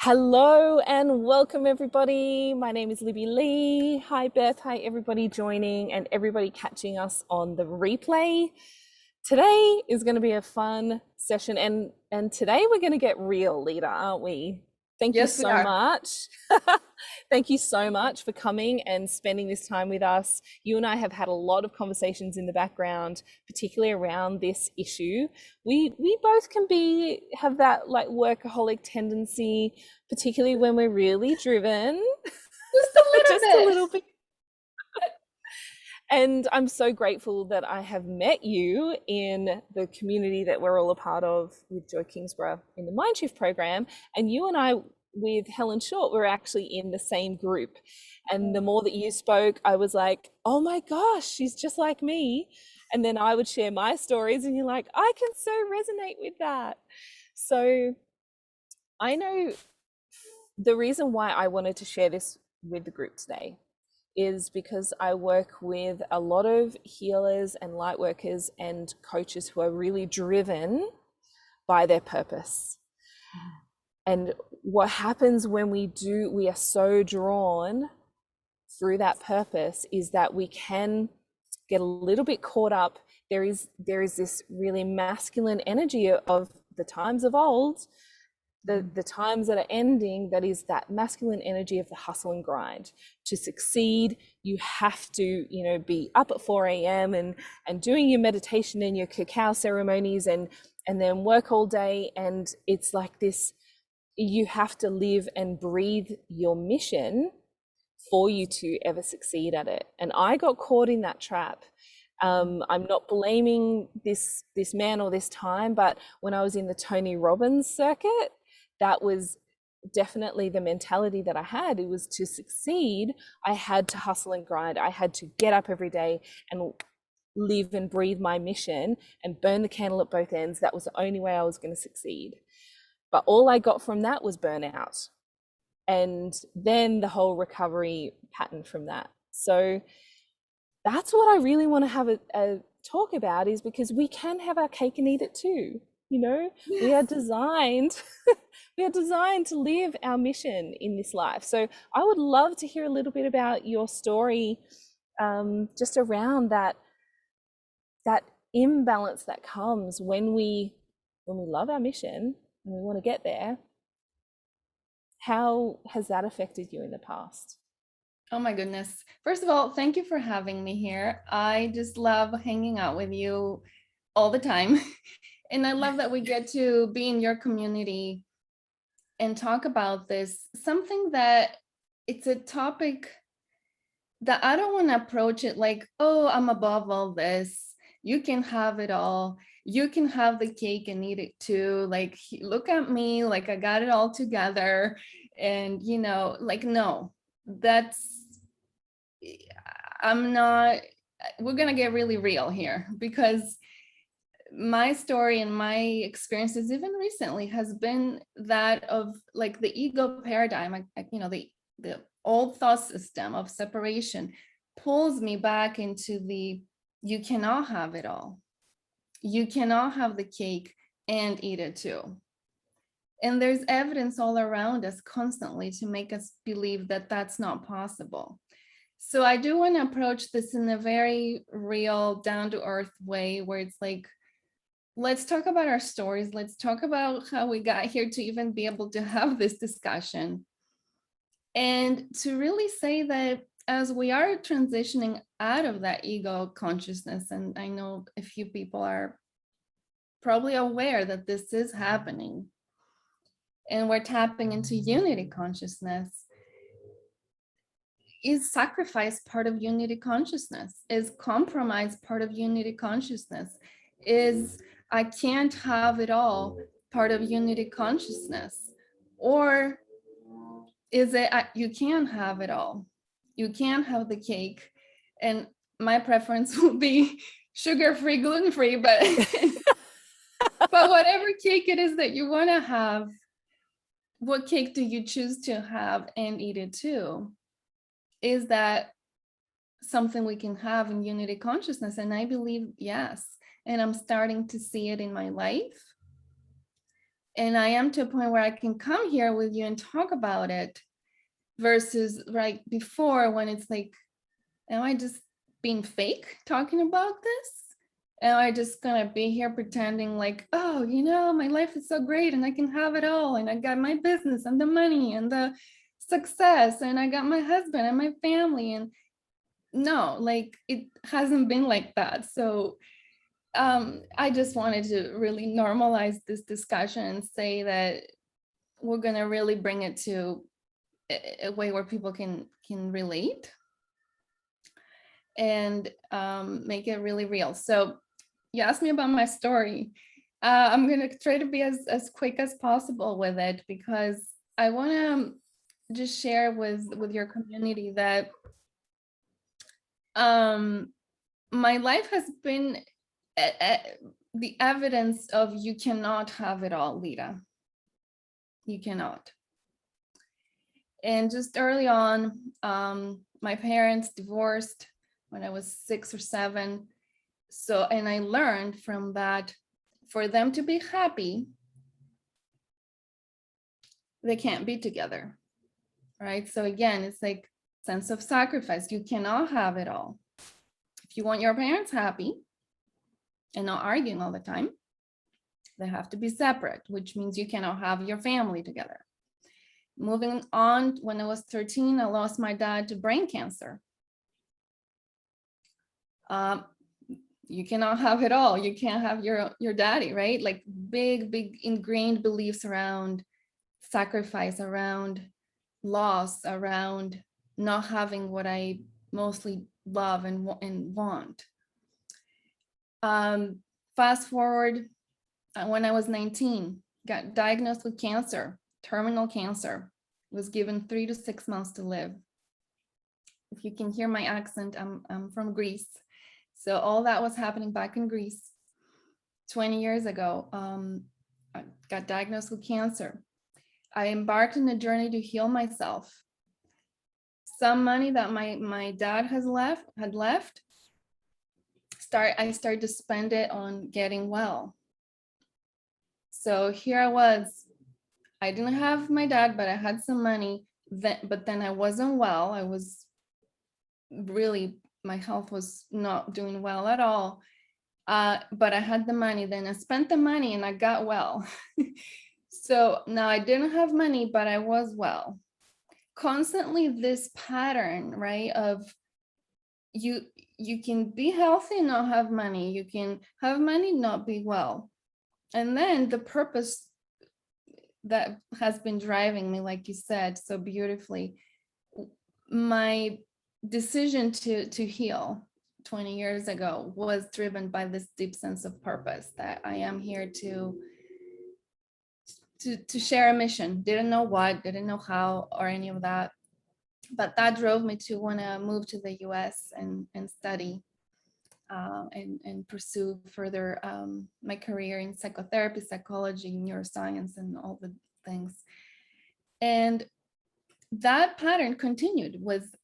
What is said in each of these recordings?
Hello and welcome everybody. My name is Libby Lee. Hi Beth. Hi everybody joining and everybody catching us on the replay. Today is going to be a fun session and today we're going to get real, Lida, aren't we? Thank you Yes, we so are. much. Thank you so much for coming and spending this time with us. You and I have had a lot of conversations in the background, particularly around this issue. We both can have that like workaholic tendency, particularly when we're really driven, Just a little just a bit. little bit. And I'm so grateful that I have met you in the community that we're all a part of with Joy Kingsborough in the Mindshift program. And you and I, with Helen Short, were actually in the same group. And the more that you spoke, I was like, oh my gosh, she's just like me. And then I would share my stories, and you're like, I can so resonate with that. So I know the reason why I wanted to share this with the group today is because I work with a lot of healers and light workers and coaches who are really driven by their purpose. And what happens when we are so drawn through that purpose is that we can get a little bit caught up. There is this really masculine energy of the times of old, the times that are ending, that is that masculine energy of the hustle and grind. To succeed, you have to, be up at 4 a.m. and doing your meditation and your cacao ceremonies and then work all day. And it's like this, you have to live and breathe your mission for you to ever succeed at it. And I got caught in that trap. I'm not blaming this man or this time, but when I was in the Tony Robbins circuit, that was definitely the mentality that I had. It was to succeed, I had to hustle and grind. I had to get up every day and live and breathe my mission and burn the candle at both ends. That was the only way I was going to succeed. But all I got from that was burnout. And then the whole recovery pattern from that. So that's what I really want to have a talk about, is because we can have our cake and eat it too. We are Yes. designed we are designed to live our mission in this life. So I would love to hear a little bit about your story, just around that imbalance that comes when we love our mission and we want to get there. How has that affected you in the past? Oh my goodness. First of all, thank you for having me here. I just love hanging out with you all the time. And I love that we get to be in your community and talk about this. Something that it's a topic that I don't want to approach it like, oh, I'm above all this. You can have it all. You can have the cake and eat it too. Like, look at me, like I got it all together. And, no, I'm not, we're going to get really real here, because my story and my experiences, even recently, has been that of like the ego paradigm. The old thought system of separation pulls me back into you cannot have it all. You cannot have the cake and eat it too. And there's evidence all around us constantly to make us believe that that's not possible. So I do want to approach this in a very real, down-to-earth way, where it's like, let's talk about our stories. Let's talk about how we got here to even be able to have this discussion. And to really say that as we are transitioning out of that ego consciousness, and I know a few people are probably aware that this is happening, and we're tapping into unity consciousness. Is sacrifice part of unity consciousness? Is compromise part of unity consciousness? Is I can't have it all part of unity consciousness? Or is it you can have it all? You can have the cake. And my preference would be sugar-free, gluten-free, but but whatever cake it is that you want to have, what cake do you choose to have and eat it too? Is that something we can have in unity consciousness? And I believe yes. And I'm starting to see it in my life. And I am to a point where I can come here with you and talk about it, versus right before, when it's like, am I just being fake talking about this? Am I just gonna be here pretending like, oh, my life is so great and I can have it all, and I got my business and the money and the success, and I got my husband and my family? And no, like, it hasn't been like that. So I just wanted to really normalize this discussion and say that we're gonna really bring it to a way where people can relate, and make it really real. So you asked me about my story. I'm gonna try to be as quick as possible with it, because I want to just share with your community that my life has been the evidence of you cannot have it all, Lida. You cannot. And just early on, my parents divorced when I was 6 or 7. So, and I learned from that, for them to be happy, they can't be together, right? So again, it's like sense of sacrifice. You cannot have it all. If you want your parents happy and not arguing all the time, they have to be separate, which means you cannot have your family together. Moving on, when I was 13, I lost my dad to brain cancer. You cannot have it all. You can't have your daddy, right? Like big ingrained beliefs around sacrifice, around loss, around not having what I mostly love and want. Fast forward, when I was 19, got diagnosed with cancer, terminal cancer, was given 3 to 6 months to live. If you can hear my accent, I'm from Greece. So all that was happening back in Greece 20 years ago. I got diagnosed with cancer. I embarked on a journey to heal myself. Some money that my dad had left, I started to spend it on getting well. So here I was. I didn't have my dad, but I had some money. But then I wasn't well. I was really, my health was not doing well at all. But I had the money. Then I spent the money and I got well. So now I didn't have money, but I was well. Constantly this pattern, right, of you can be healthy and not have money. You can have money, not be well. And then the purpose that has been driving me, like you said so beautifully, my decision to heal 20 years ago was driven by this deep sense of purpose, that I am here to share a mission. Didn't know what, didn't know how or any of that, but that drove me to want to move to the US and study and pursue further my career in psychotherapy, psychology, neuroscience, and all the things. And that pattern continued with,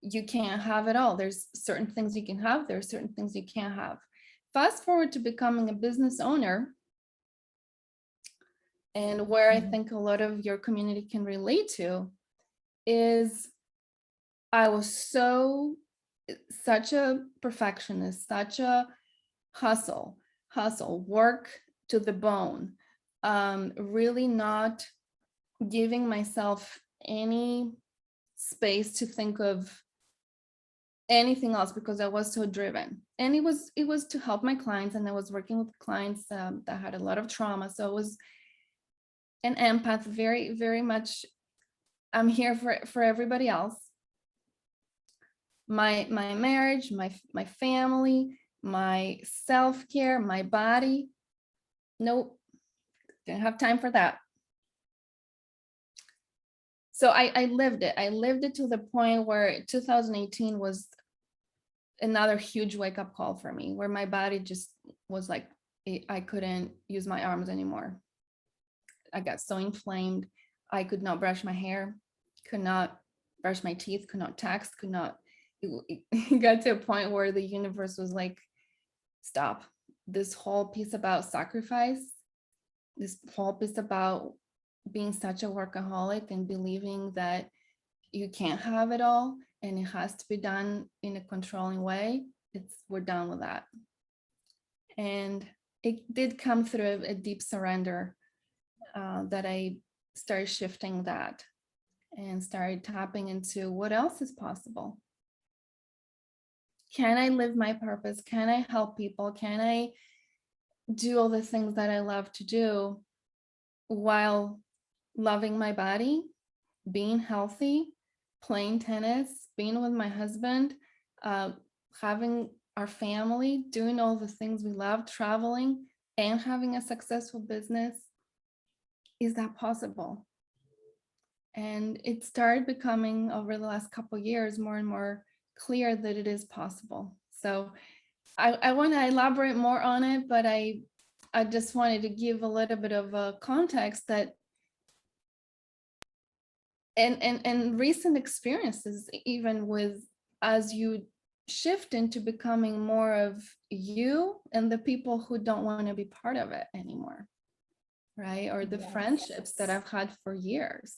you can't have it all. There's certain things you can have, there are certain things you can't have. Fast forward to becoming a business owner, and where I think a lot of your community can relate to is, I was such a perfectionist, such a hustle, work to the bone, really not giving myself any space to think of anything else, because I was so driven. And it was to help my clients, and I was working with clients that had a lot of trauma. So it was an empath, very, very much, I'm here for everybody else. My marriage, my family, my self-care, my body. Nope, didn't have time for that. So I lived it. I lived it to the point where 2018 was another huge wake-up call for me, where my body just was like, I couldn't use my arms anymore. I got so inflamed. I could not brush my hair, could not brush my teeth, could not text, could not. It got to a point where the universe was like, stop. This whole piece about sacrifice, This whole piece about being such a workaholic and believing that you can't have it all and it has to be done in a controlling way. We're done with that. And it did come through a deep surrender that I started shifting that and started tapping into what else is possible. Can I live my purpose? Can I help people? Can I do all the things that I love to do while loving my body, being healthy, playing tennis, being with my husband, having our family, doing all the things we love, traveling, and having a successful business? Is that possible? And it started becoming, over the last couple of years, more and more clear that it is possible. So I want to elaborate more on it, but I just wanted to give a little bit of a context that and recent experiences, even with, as you shift into becoming more of you and the people who don't want to be part of it anymore, right? Or the friendships that I've had for years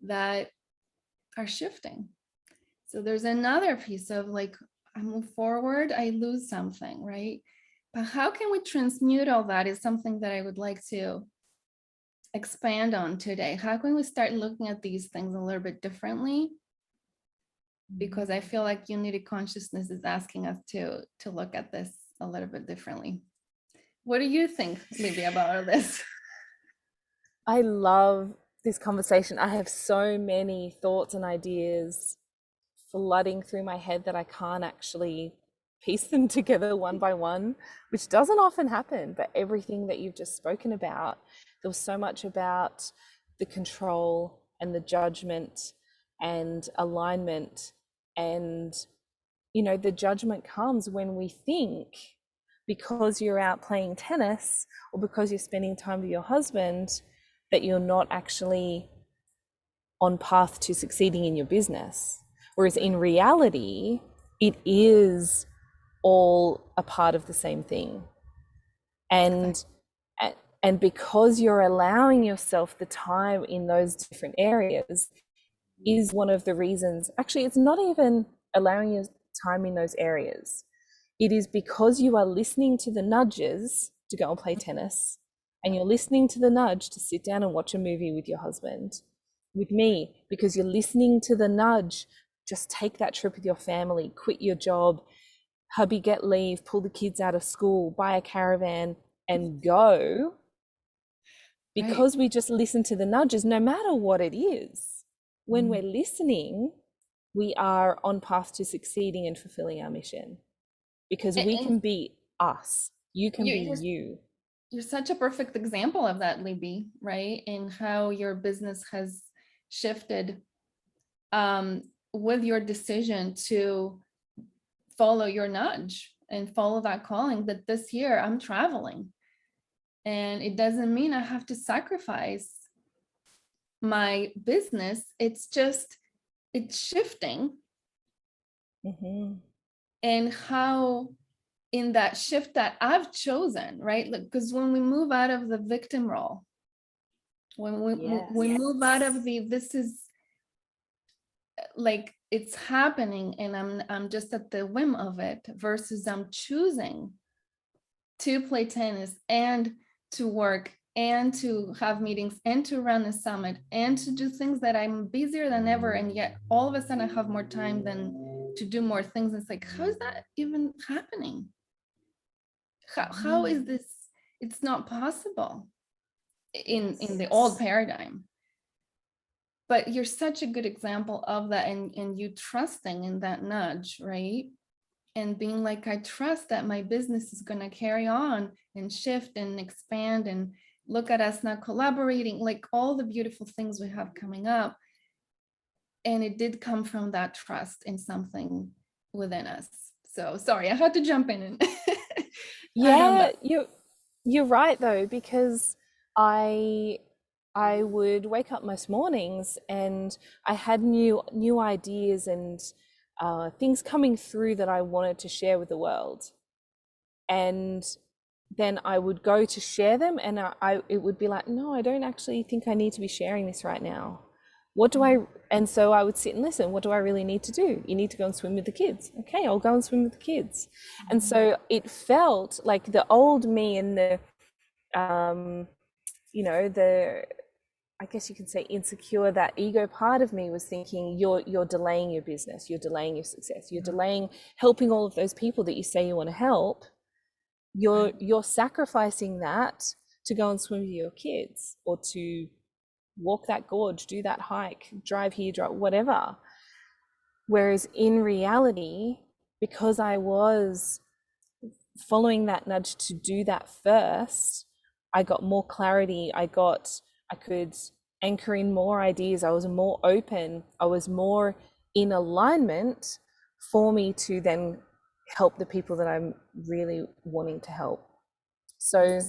that are shifting. So there's another piece of like, I move forward, I lose something, right? But how can we transmute all that is something that I would like to expand on today. How can we start looking at these things a little bit differently? Because I feel like unity consciousness is asking us to look at this a little bit differently. What do you think, Livia, about all this? I love this conversation. I have so many thoughts and ideas flooding through my head that I can't actually piece them together one by one, which doesn't often happen. But everything that you've just spoken about, there was so much about the control and the judgment and alignment. And, you know, the judgment comes when we think because you're out playing tennis or because you're spending time with your husband that you're not actually on path to succeeding in your business. Whereas in reality, it is all a part of the same thing. And and because you're allowing yourself the time in those different areas is one of the reasons. Actually, it's not even allowing your time in those areas. It is because you are listening to the nudges to go and play tennis, and you're listening to the nudge to sit down and watch a movie with your husband, with me, because you're listening to the nudge, just take that trip with your family, quit your job, hubby get leave, pull the kids out of school, buy a caravan and go. Because we just listen to the nudges, no matter what it is, when we're listening, we are on path to succeeding and fulfilling our mission, because we can be us. You can be you. You're such a perfect example of that, Libby, right? And how your business has shifted with your decision to follow your nudge and follow that calling, that this year I'm traveling. And it doesn't mean I have to sacrifice my business. It's just, it's shifting. And how in that shift that I've chosen, right? Because when we move out of the victim role, when we move out of the, this is like, it's happening and I'm just at the whim of it, versus I'm choosing to play tennis and to work and to have meetings and to run a summit and to do things that I'm busier than ever, and yet all of a sudden I have more time than to do more things. It's like, how is that even happening? How is this? It's not possible in the old paradigm. But you're such a good example of that, and you trusting in that nudge, right? And being like, I trust that my business is going to carry on and shift and expand, and look at us now collaborating, like all the beautiful things we have coming up. And it did come from that trust in something within us. So sorry, I had to jump in and yeah, you're right though, because I would wake up most mornings and I had new ideas and things coming through that I wanted to share with the world. And then I would go to share them, and it would be like, no, I don't actually think I need to be sharing this right now. What do I, and so I would sit and listen. What do I really need to do? You need to go and swim with the kids. Okay, I'll go and swim with the kids. And so it felt like the old me and the, you know, the, I guess you can say insecure, that ego part of me was thinking, you're delaying your business, you're delaying your success, you're delaying helping all of those people that you say you want to help. You're sacrificing that to go and swim with your kids, or to walk that gorge, do that hike, drive here, drive whatever. Whereas in reality, because I was following that nudge to do that first, I got more clarity. I could anchor in more ideas. I was more open. I was more in alignment for me to then help the people that I'm really wanting to help. So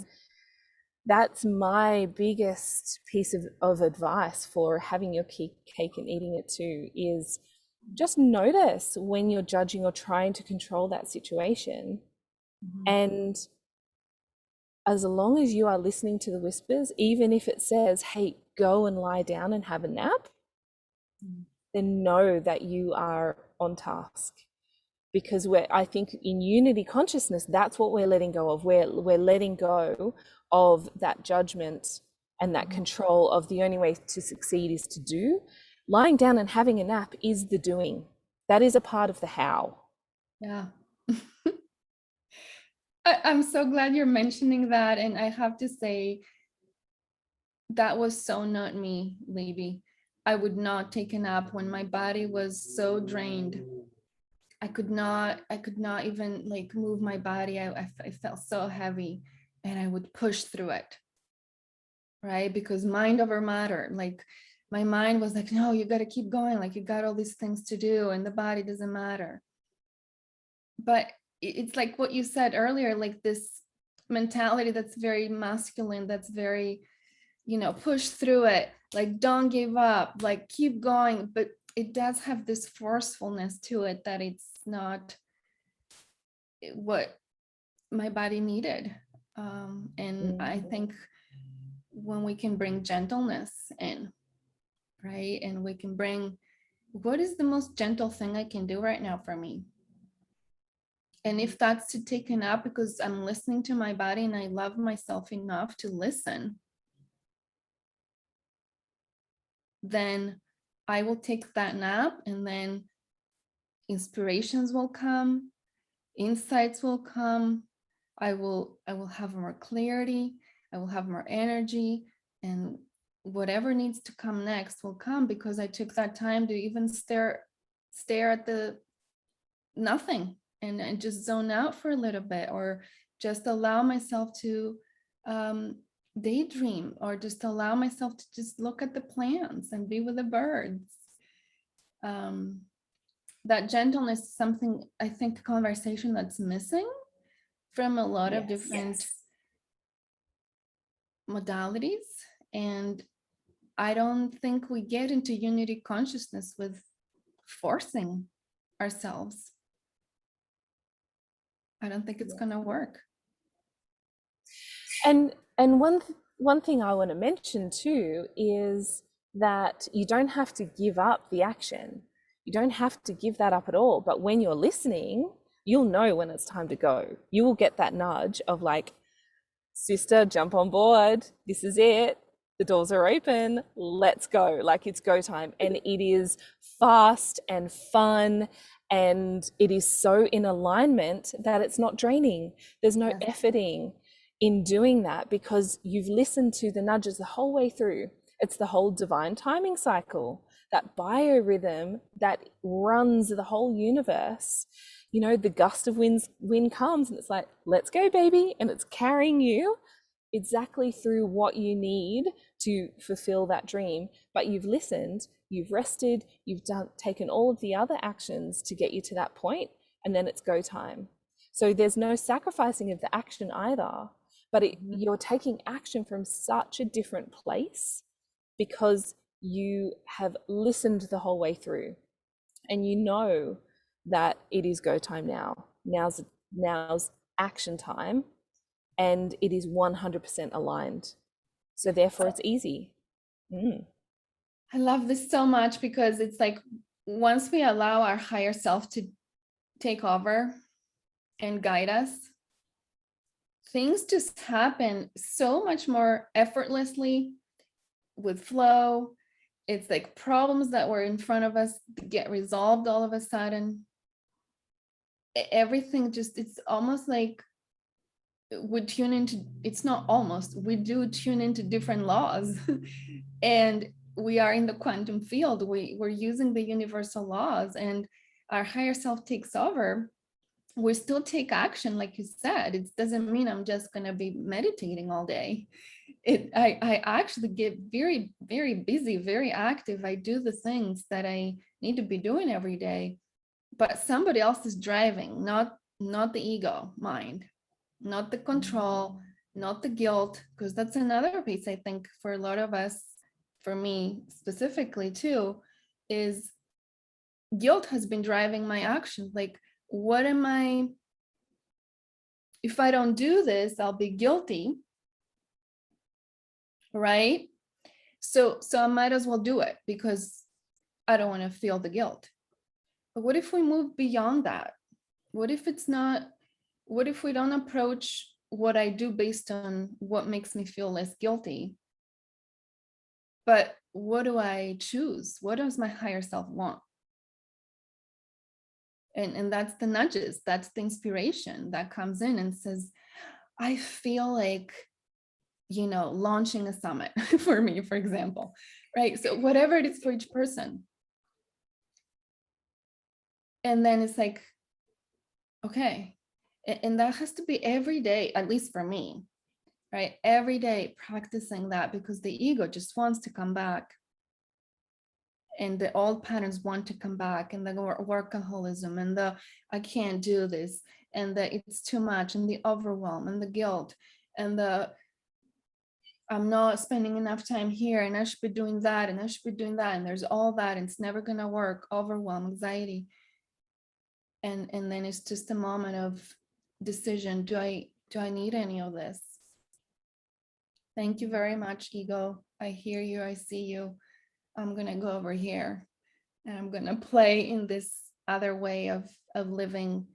that's my biggest piece of advice for having your cake and eating it too, is just notice when you're judging or trying to control that situation. And as long as you are listening to the whispers, even if it says, hey, go and lie down and have a nap, then know that you are on task. Because I think in unity consciousness, that's what we're letting go of. We're letting go of that judgment and that control of the only way to succeed is to do. Lying down and having a nap is the doing. That is a part of the how. Yeah. I'm so glad you're mentioning that. And I have to say, that was so not me, Libby. I would not take a nap when my body was so drained. I could not even like move my body. I felt so heavy, and I would push through it. Right? Because mind over matter. Like my mind was like, no, you got to keep going. Like you got all these things to do, and the body doesn't matter. But it's like what you said earlier, like this mentality that's very masculine, that's very, push through it, like don't give up, like keep going. But it does have this forcefulness to it that it's not what my body needed. And I think when we can bring gentleness in, right? And we can bring, what is the most gentle thing I can do right now for me? And if that's to take a nap because I'm listening to my body and I love myself enough to listen, then I will take that nap, and then inspirations will come, insights will come. I will have more clarity, I will have more energy, and whatever needs to come next will come, because I took that time to even stare at the nothing, and just zone out for a little bit, or just allow myself to daydream, or just allow myself to just look at the plants and be with the birds. That gentleness is something, I think, the conversation that's missing from a lot of different modalities. And I don't think we get into unity consciousness with forcing ourselves. I don't think it's going to work. And one thing I want to mention too is that you don't have to give up the action. You don't have to give that up at all. But when you're listening, you'll know when it's time to go. You will get that nudge of like, sister, jump on board. This is it. The doors are open. Let's go. Like it's go time. And it is fast and fun. And it is so in alignment that it's not draining. There's no efforting in doing that, because you've listened to the nudges the whole way through. It's the whole divine timing cycle, that biorhythm that runs the whole universe. The gust of wind comes and it's like, let's go, baby. And it's carrying you exactly through what you need to fulfill that dream. But you've listened, you've rested, you've taken all of the other actions to get you to that point, and then it's go time. So there's no sacrificing of the action either, but you're taking action from such a different place because you have listened the whole way through, and you know that it is go time now. Now's action time, and it is 100% aligned. So therefore it's easy. Mm. I love this so much, because it's like once we allow our higher self to take over and guide us, things just happen so much more effortlessly, with flow. It's like problems that were in front of us get resolved all of a sudden. Everything just, it's almost like we tune into, it's not almost, we do tune into different laws. And we are in the quantum field. We're using the universal laws, and our higher self takes over. We still take action, like you said. It doesn't mean I'm just going to be meditating all day. I actually get very, very busy, very active. I do the things that I need to be doing every day, but somebody else is driving, not the ego mind, not the control, not the guilt, because that's another piece, I think, for a lot of us, for me specifically too, is guilt has been driving my actions. Like, what am I, if I don't do this, I'll be guilty, right? So I might as well do it because I don't want to feel the guilt. But what if we move beyond that? What if it's not, what if we don't approach what I do based on what makes me feel less guilty? But what do I choose? What does my higher self want? And that's the nudges, that's the inspiration that comes in and says, I feel like, launching a summit for me, for example, right? So whatever it is for each person. And then it's like, okay, and that has to be every day, at least for me, right? Every day practicing that, because the ego just wants to come back, and the old patterns want to come back, and the workaholism, and the I can't do this, and the it's too much, and the overwhelm, and the guilt, and the I'm not spending enough time here, and I should be doing that, and I should be doing that, and there's all that, and it's never gonna work, overwhelm, anxiety. And then it's just a moment of decision. Do I need any of this? Thank you very much, ego. I hear you, I see you. I'm gonna go over here, and I'm gonna play in this other way of living.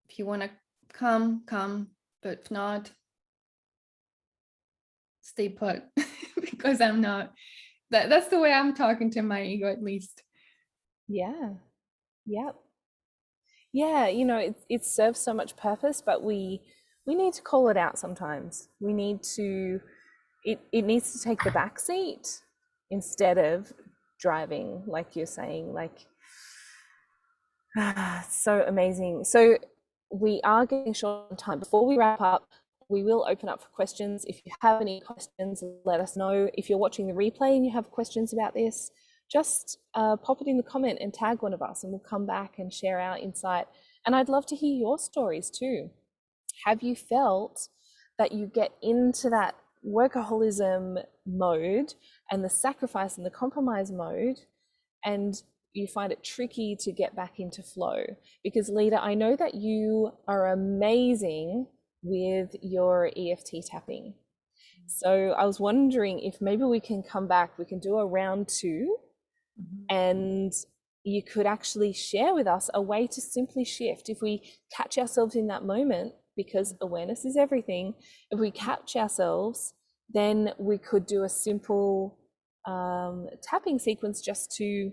If you want to come, but if not, stay put. Because I'm not, that's the way I'm talking to my ego, at least. Yeah. Yep. Yeah, it serves so much purpose, but we need to call it out sometimes. We need to it needs to take the back seat instead of driving, like you're saying. Like, so amazing. So we are getting short on time. Before we wrap up, we will open up for questions. If you have any questions, let us know. If you're watching the replay and you have questions about this, just pop it in the comment and tag one of us, and we'll come back and share our insight. And I'd love to hear your stories too. Have you felt that you get into that workaholism mode and the sacrifice and the compromise mode, and you find it tricky to get back into flow? Because Lida, I know that you are amazing with your EFT tapping. So I was wondering if maybe we can come back, we can do a round 2, and you could actually share with us a way to simply shift. If we catch ourselves in that moment, because awareness is everything, if we catch ourselves, then we could do a simple tapping sequence just to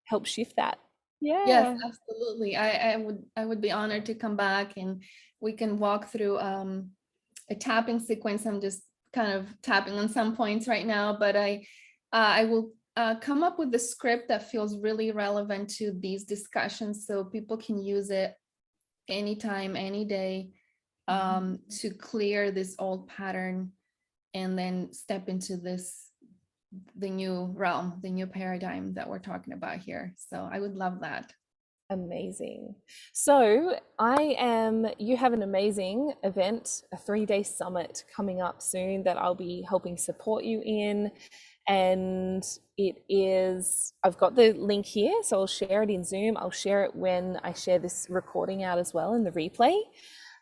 help shift that. Yeah. Yes, absolutely. I would be honored to come back, and we can walk through a tapping sequence. I'm just kind of tapping on some points right now, but I will come up with the script that feels really relevant to these discussions, so people can use it anytime, any day, to clear this old pattern and then step into the new realm, the new paradigm that we're talking about here. So I would love that. Amazing. So you have an amazing event, a 3-day summit coming up soon that I'll be helping support you in. And I've got the link here, so I'll share it in Zoom. I'll share it when I share this recording out as well in the replay.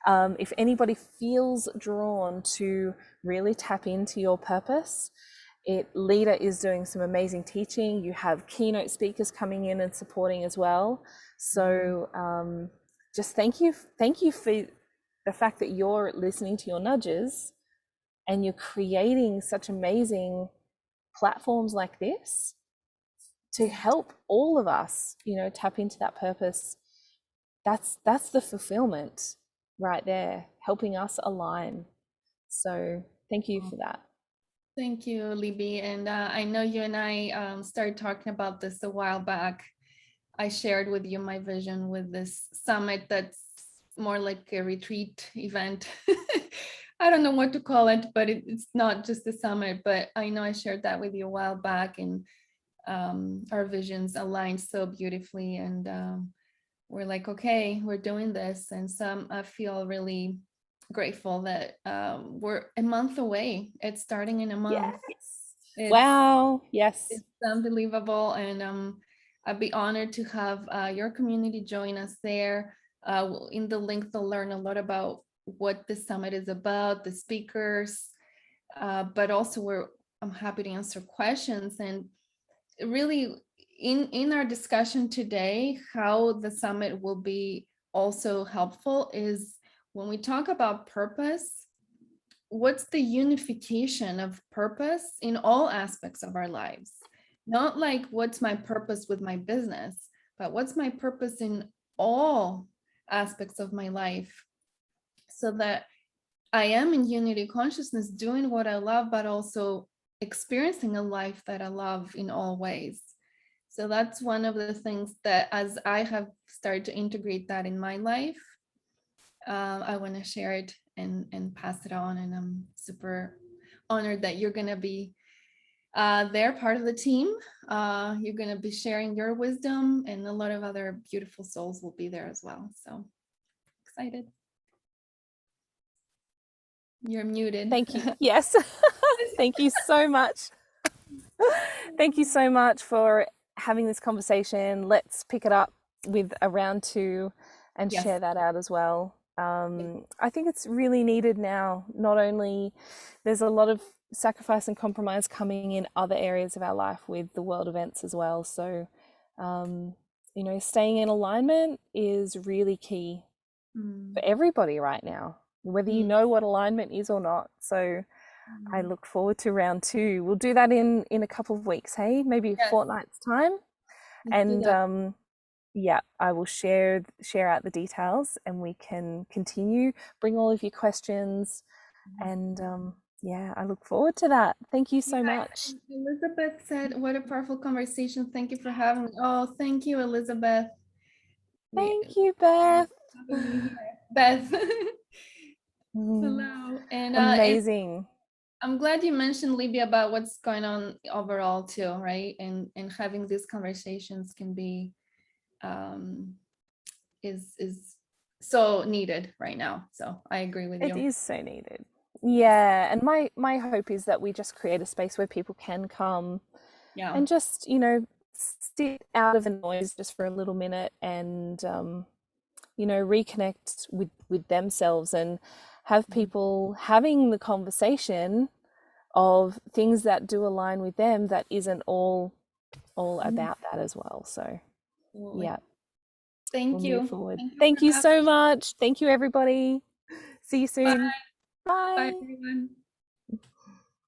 If anybody feels drawn to really tap into your purpose, Lida is doing some amazing teaching. You have keynote speakers coming in and supporting as well. So just thank you for the fact that you're listening to your nudges and you're creating such amazing platforms like this to help all of us, tap into that purpose. That's the fulfillment right there, helping us align. So thank you for that. Thank you, Libby. And I know you and I started talking about this a while back. I shared with you my vision with this summit that's more like a retreat event. I don't know what to call it, but it's not just a summit, but I know I shared that with you a while back, and our visions aligned so beautifully. And we're like, okay, we're doing this. And so I feel really grateful that we're a month away. It's starting in a month. Yes. Wow. Yes. It's unbelievable. And I'd be honored to have your community join us there. In the link, they'll learn a lot about what the summit is about, the speakers, but also I'm happy to answer questions. And really, in our discussion today, how the summit will be also helpful is when we talk about purpose, what's the unification of purpose in all aspects of our lives? Not like what's my purpose with my business, but what's my purpose in all aspects of my life, so that I am in unity consciousness, doing what I love, but also experiencing a life that I love in all ways. So that's one of the things that, as I have started to integrate that in my life, I want to share it and pass it on. And I'm super honored that you're going to be they're part of the team. You're going to be sharing your wisdom, and a lot of other beautiful souls will be there as well. So excited. You're muted. Thank you. Yes. Thank you so much. Thank you so much for having this conversation. Let's pick it up with a round 2 and share that out as well. I think it's really needed now. Not only there's a lot of sacrifice and compromise coming in other areas of our life with the world events as well. So, staying in alignment is really key for everybody right now, whether you know what alignment is or not. So I look forward to round 2. We'll do that in a couple of weeks, hey? Maybe a fortnight's time. And I will share out the details, and we can continue, bring all of your questions, and I look forward to that. Thank you so much. Elizabeth said, what a powerful conversation. Thank you for having me. Oh, thank you, Elizabeth. Thank you, Beth. Beth. Hello. And amazing. I'm glad you mentioned, Libby, about what's going on overall too, right? And having these conversations can be is so needed right now. So I agree with you. It is so needed. Yeah. And my hope is that we just create a space where people can come and just, sit out of the noise just for a little minute and reconnect with themselves, and have people having the conversation of things that do align with them, that isn't all about that as well. So thank you. Move forward. Thank you so much. Thank you, everybody. See you soon. Bye. Bye everyone.